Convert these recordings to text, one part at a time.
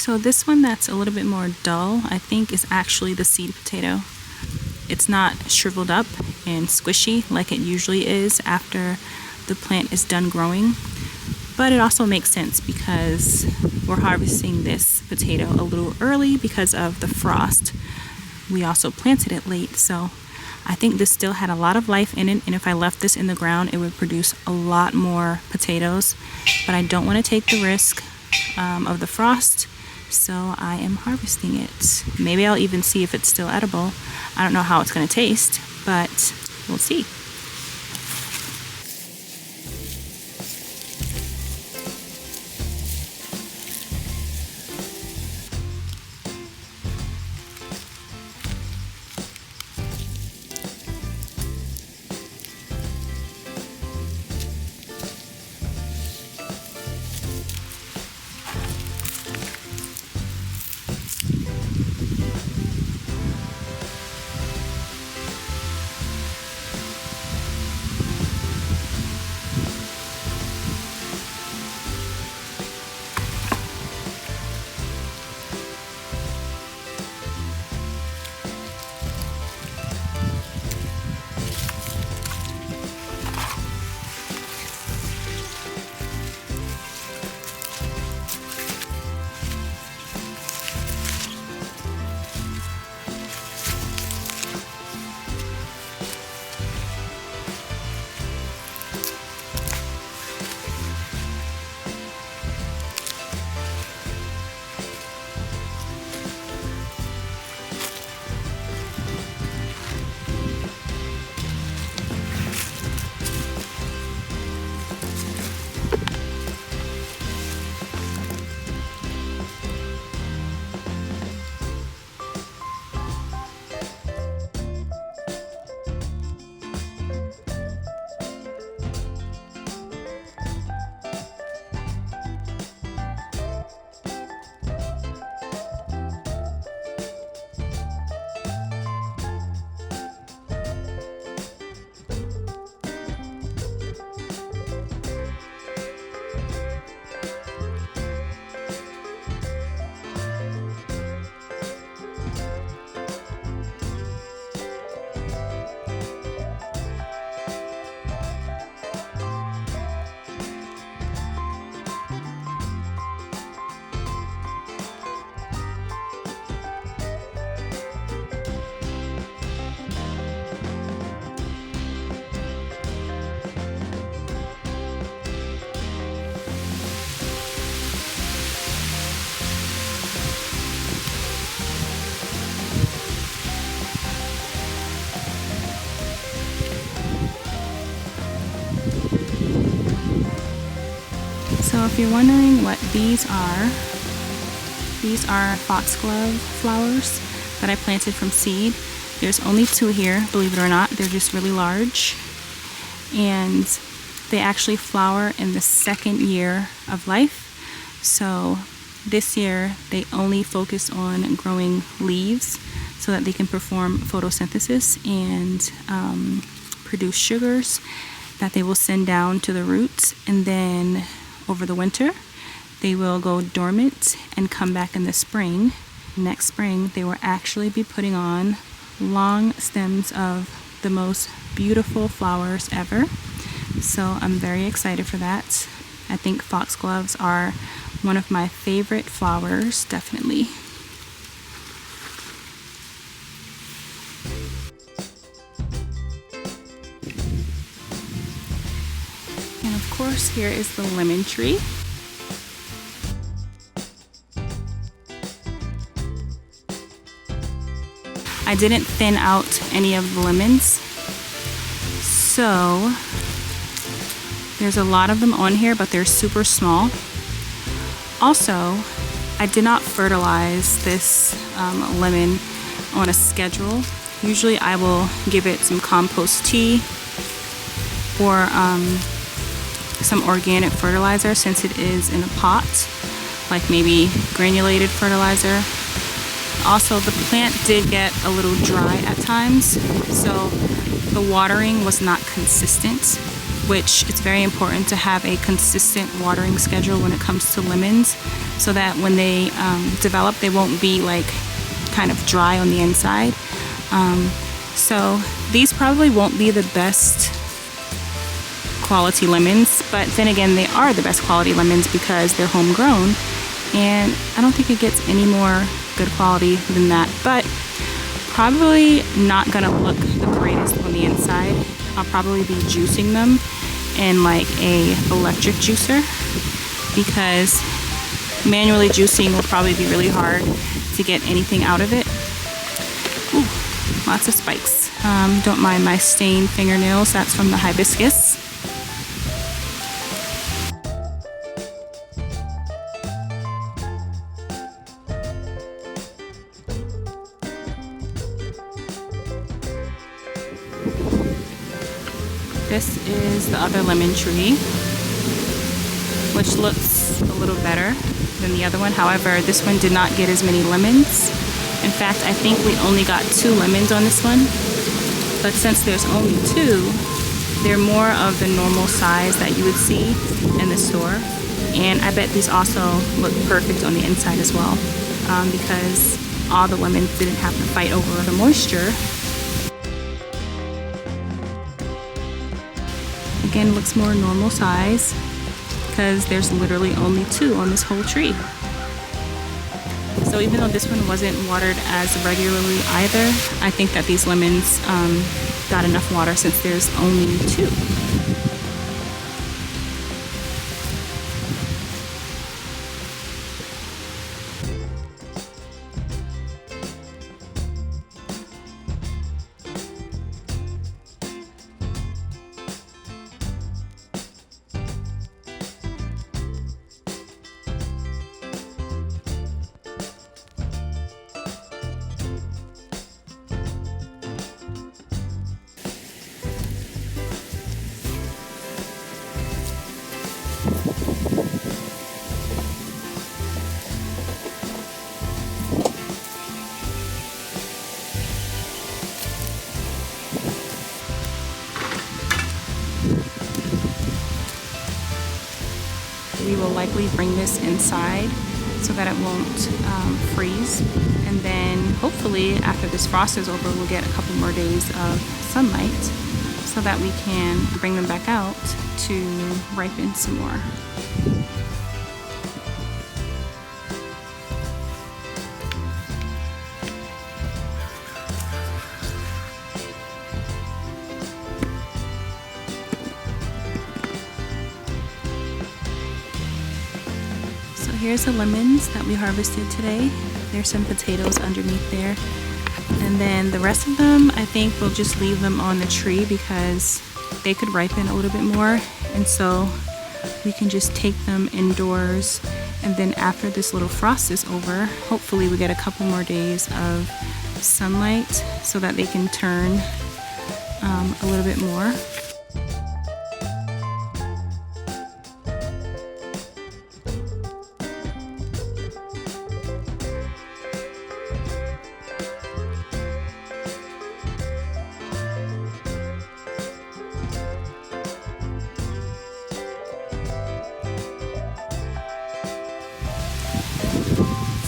So this one that's a little bit more dull, I think, is actually the seed potato. It's not shriveled up and squishy like it usually is after the plant is done growing. But it also makes sense because we're harvesting this potato a little early because of the frost. We also planted it late, so I think this still had a lot of life in it, and if I left this in the ground, it would produce a lot more potatoes. But I don't want to take the risk of the frost, so I am harvesting it. Maybe I'll even see if it's still edible. I don't know how it's going to taste, but we'll see. So if you're wondering what these are foxglove flowers that I planted from seed. There's only 2 here, believe it or not. They're just really large. And they actually flower in the 2nd year of life. So this year they only focus on growing leaves so that they can perform photosynthesis and produce sugars that they will send down to the roots, and then over the winter they will go dormant and come back in the spring. Next spring they will actually be putting on long stems of the most beautiful flowers ever. So I'm very excited for that. I think foxgloves are one of my favorite flowers, definitely. And of course, here is the lemon tree. I didn't thin out any of the lemons, so there's a lot of them on here, but they're super small. Also, I did not fertilize this lemon on a schedule. Usually I will give it some compost tea or some organic fertilizer since it is in a pot, like maybe granulated fertilizer. Also, the plant did get a little dry at times, so the watering was not consistent. which it's very important to have a consistent watering schedule when it comes to lemons, so that when they develop, they won't be like kind of dry on the inside. So these probably won't be the best quality lemons, but then again, they are the best quality lemons because they're homegrown, and I don't think it gets any more good quality than that. But probably not gonna look the greatest on the inside. I'll probably be juicing them in like a electric juicer, because manually juicing will probably be really hard to get anything out of it. Ooh, lots of spikes. Don't mind my stained fingernails, that's from the hibiscus. This is the other lemon tree, which looks a little better than the other one. However, this one did not get as many lemons. In fact, I think we only got 2 lemons on this one. But since there's only 2, they're more of the normal size that you would see in the store. And I bet these also look perfect on the inside as well, because all the lemons didn't have to fight over the moisture. Again, looks more normal size because there's literally only 2 on this whole tree. So even though this one wasn't watered as regularly either, I think that these lemons got enough water since there's only 2. We will likely bring this inside so that it won't freeze, and then hopefully after this frost is over, we'll get a couple more days of sunlight so that we can bring them back out to ripen some more. Here's the lemons that we harvested today. There's some potatoes underneath there. And then the rest of them, I think we'll just leave them on the tree because they could ripen a little bit more. And so we can just take them indoors. And then after this little frost is over, hopefully we get a couple more days of sunlight so that they can turn a little bit more.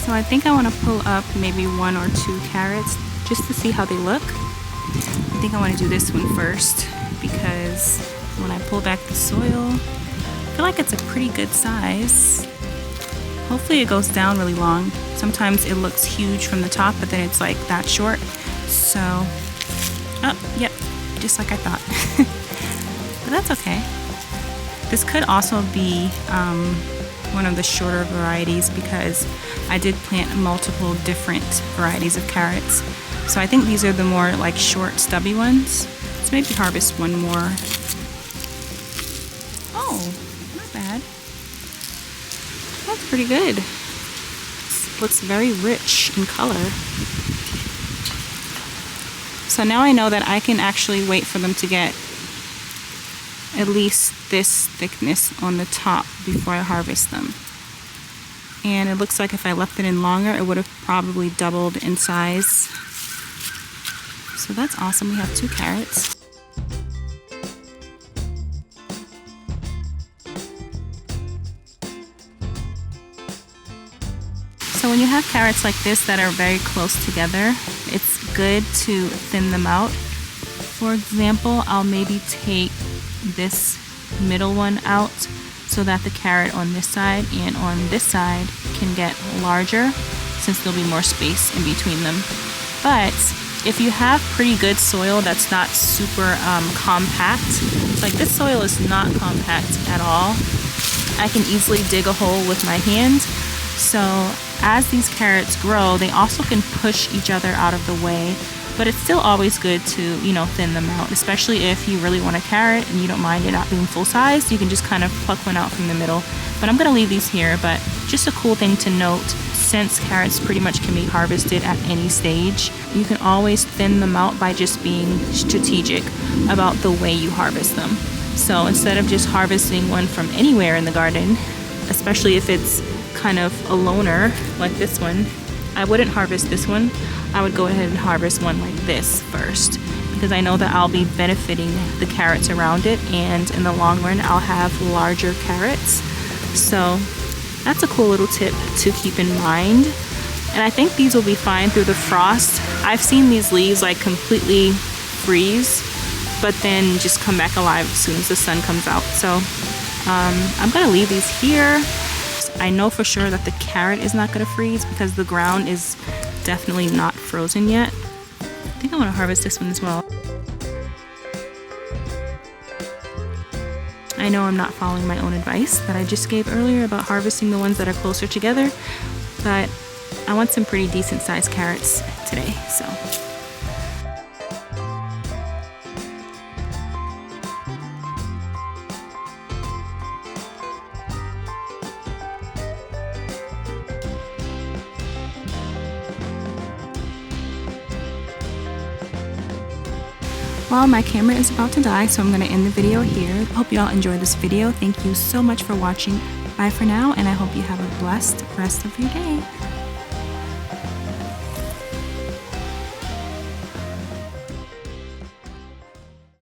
So I think I want to pull up maybe 1 or 2 carrots just to see how they look. I think I want to do this one first because when I pull back the soil, I feel like it's a pretty good size. Hopefully it goes down really long. Sometimes it looks huge from the top, but then it's like that short. So, oh, yep, just like I thought. But that's okay. This could also be one of the shorter varieties because I did plant multiple different varieties of carrots. So I think these are the more like short, stubby ones. Let's maybe harvest one more. Oh, not bad. That's pretty good. It looks very rich in color. So now I know that I can actually wait for them to get at least this thickness on the top before I harvest them. And it looks like if I left it in longer, it would have probably doubled in size. So that's awesome. We have 2 carrots. you have carrots like this that are very close together, it's good to thin them out. For example, I'll maybe take this middle one out so that the carrot on this side and on this side can get larger, since there'll be more space in between them. But if you have pretty good soil that's not super compact, like this soil is not compact at all, I can easily dig a hole with my hand. So as these carrots grow, they also can push each other out of the way, but it's still always good to, you know, thin them out, especially if you really want a carrot and you don't mind it not being full size. You can just kind of pluck one out from the middle. But I'm gonna leave these here, but just a cool thing to note, since carrots pretty much can be harvested at any stage, you can always thin them out by just being strategic about the way you harvest them. So instead of just harvesting one from anywhere in the garden, especially if it's kind of a loner like this one, I wouldn't harvest this one. I would go ahead and harvest one like this first, because I know that I'll be benefiting the carrots around it, and in the long run I'll have larger carrots. So that's a cool little tip to keep in mind. And I think these will be fine through the frost. I've seen these leaves like completely freeze, but then just come back alive as soon as the sun comes out. So I'm gonna leave these here. I know for sure that the carrot is not gonna freeze because the ground is definitely not frozen yet. I think I wanna harvest this one as well. I know I'm not following my own advice that I just gave earlier about harvesting the ones that are closer together, but I want some pretty decent sized carrots today, so. Well, my camera is about to die, so I'm going to end the video here. Hope you all enjoyed this video. Thank you so much for watching. Bye for now, and I hope you have a blessed rest of your day.